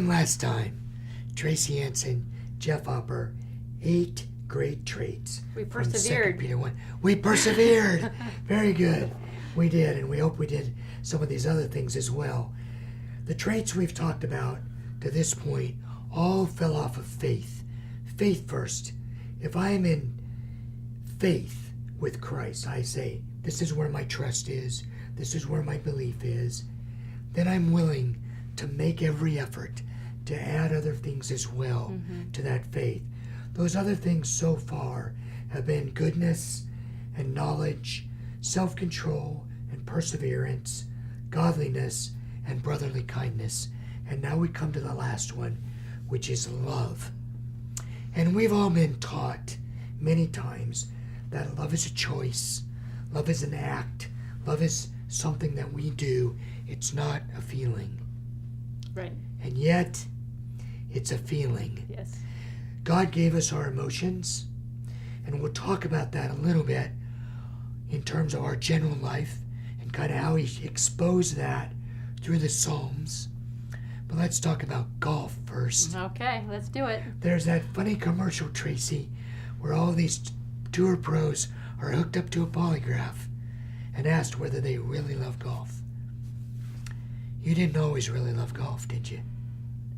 one last time. Tracy Hanson, Jeff Hopper, 8 great traits. We from persevered. 2 Peter 1. We persevered. Very good. We did, and we hope we did some of these other things as well. The traits we've talked about to this point all fell off of faith. Faith first. If I am in faith with Christ, I say, this is where my trust is, this is where my belief is, then I'm willing to make every effort to add other things as well to that faith. Those other things so far have been goodness and knowledge, self-control and perseverance, godliness and brotherly kindness. And now we come to the last one, which is love. And we've all been taught many times that love is a choice, love is an act, love is something that we do. It's not a feeling. Right. And yet, it's a feeling. Yes. God gave us our emotions, and we'll talk about that a little bit in terms of our general life and kind of how He exposed that through the Psalms. But let's talk about golf first. Okay, let's do it. There's that funny commercial, Tracy, where all these tour pros are hooked up to a polygraph and asked whether they really love golf. You didn't always really love golf, did you?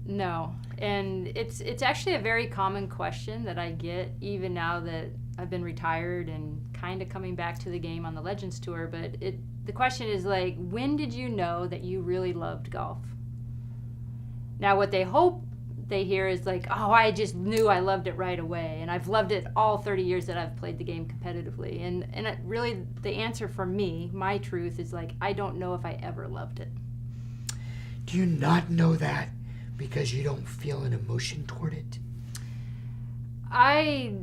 No, and it's actually a very common question that I get even now that I've been retired and kind of coming back to the game on the Legends Tour. But the question is like, when did you know that you really loved golf? Now, what they hope they hear is like, oh, I just knew I loved it right away, and I've loved it all 30 years that I've played the game competitively. And really, the answer for me, my truth, is like, I don't know if I ever loved it. Do you not know that because you don't feel an emotion toward it? I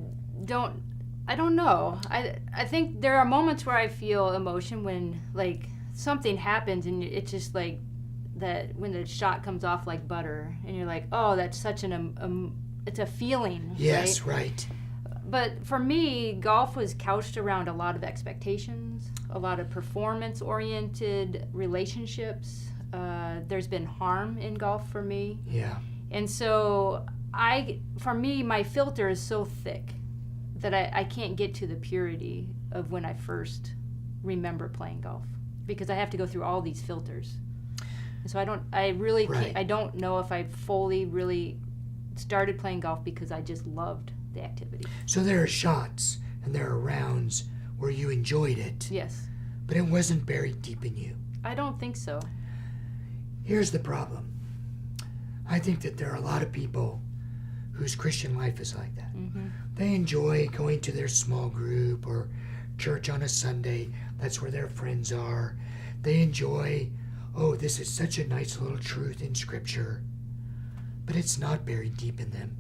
don't know. I think there are moments where I feel emotion when like something happens and it's just like that when the shot comes off like butter and you're like, oh, that's such it's a feeling. Yes, right. But for me, golf was couched around a lot of expectations, a lot of performance-oriented relationships. There's been harm in golf for me. Yeah. And so for me, my filter is so thick that I can't get to the purity of when I first remember playing golf because I have to go through all these filters. And so I don't know if I fully really started playing golf because I just loved the activity. So there are shots and there are rounds where you enjoyed it. Yes. But it wasn't buried deep in you. I don't think so. Here's the problem. I think that there are a lot of people whose Christian life is like that. Mm-hmm. They enjoy going to their small group or church on a Sunday. That's where their friends are. They enjoy, oh, this is such a nice little truth in Scripture. But it's not buried deep in them.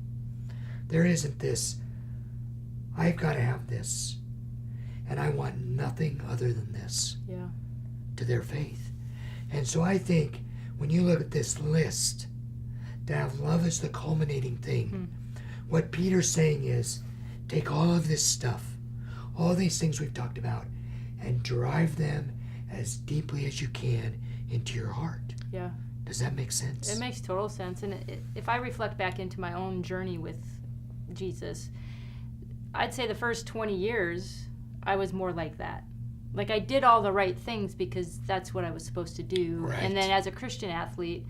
There isn't this, I've got to have this, and I want nothing other than this to their faith. And so I think when you look at this list, to have love as the culminating thing, what Peter's saying is, take all of this stuff, all these things we've talked about, and drive them as deeply as you can into your heart. Yeah. Does that make sense? It makes total sense. And if I reflect back into my own journey with Jesus, I'd say the first 20 years, I was more like that. Like I did all the right things because that's what I was supposed to do. Right. And then as a Christian athlete,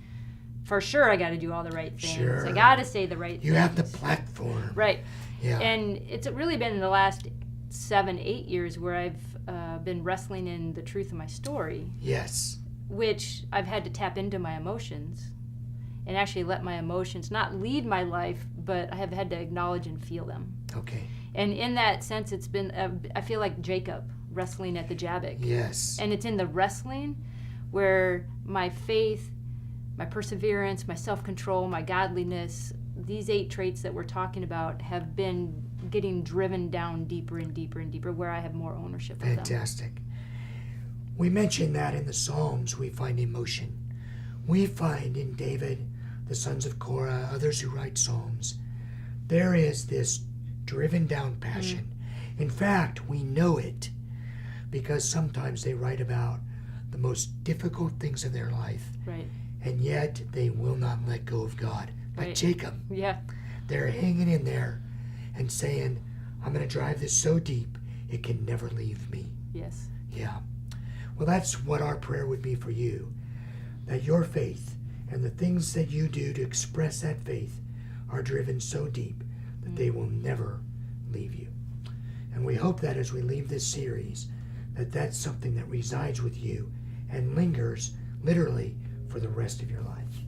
for sure I got to do all the right things. Sure. I got to say the right things. You have the platform. Right. Yeah. And it's really been in the last 7-8 years where I've been wrestling in the truth of my story. Yes. Which I've had to tap into my emotions and actually let my emotions not lead my life, but I have had to acknowledge and feel them. Okay. And in that sense, it's been, I feel like Jacob wrestling at the Jabbok. Yes. And it's in the wrestling where my faith, my perseverance, my self-control, my godliness, these 8 traits that we're talking about have been getting driven down deeper and deeper and deeper where I have more ownership of them. Fantastic. We mentioned that in the Psalms we find emotion. We find in David, the sons of Korah, others who write Psalms, there is this driven down passion. In fact, we know it because sometimes they write about the most difficult things in their life. Right. And and yet they will not let go of God. Like Right. Jacob, Yeah. they're hanging in there and saying, I'm going to drive this so deep it can never leave me. Yes. Yeah. Well, that's what our prayer would be for you, that your faith and the things that you do to express that faith are driven so deep that they will never leave you. And we hope that as we leave this series, that that's something that resides with you and lingers literally for the rest of your life.